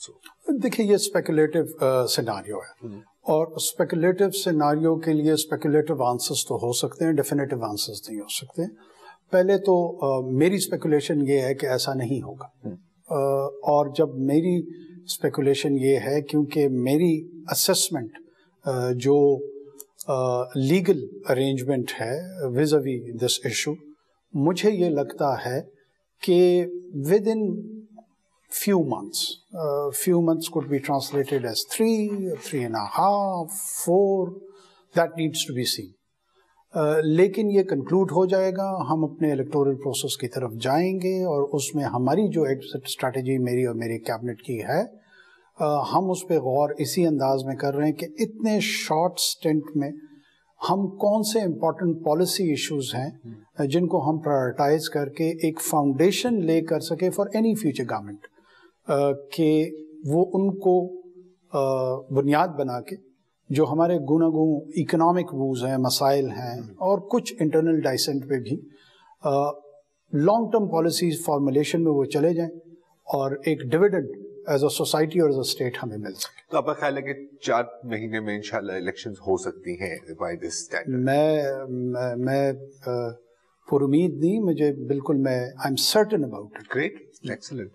also. دیکھیں یہ speculative scenario ہے اور اسپیکولیٹو سیناریو کے لیے اسپیکولیٹو آنسرز تو ہو سکتے ہیں, ڈیفینیٹو آنسرز نہیں ہو سکتے. پہلے تو میری اسپیکولیشن یہ ہے کہ ایسا نہیں ہوگا, اور جب میری اسپیکولیشن یہ ہے کیونکہ میری اسیسمنٹ جو لیگل ارینجمنٹ ہے ویز وی دس ایشو, مجھے یہ لگتا ہے کہ with in few months could be translated as 3, 3.5, 4, that needs to be seen. لیکن یہ کنکلوڈ ہو جائے گا, ہم اپنے الیکٹورل پروسیس کی طرف جائیں گے, اور اس میں ہماری جو ایگزٹ اسٹریٹجی میری اور میری کیبنٹ کی ہے, ہم اس پہ غور اسی انداز میں کر رہے ہیں کہ اتنے شارٹ سٹنٹ میں ہم کون سے امپورٹنٹ پالیسی ایشوز ہیں جن کو ہم پرائرٹائز کر کے ایک فاؤنڈیشن لے کر سکے فار اینی فیوچر گورنمنٹ, کہ وہ ان کو بنیاد بنا کے جو ہمارے گوناگوں اکنامک ووز ہیں, مسائل ہیں, اور کچھ انٹرنل ڈائسنٹ پہ بھی لانگ ٹرم پالیسیز فارمولیشن میں وہ چلے جائیں, اور ایک ڈویڈنڈ ایز اے سوسائٹی اور ایز اے اسٹیٹ ہمیں مل سکے. تو آپ کا خیال ہے کہ 4 مہینے میں انشاءاللہ الیکشنز ہو سکتی ہیں بائی دس اسٹینڈرڈ؟ میں پر امید نہیں, مجھے بالکل, میں I am certain about it. Great, excellent.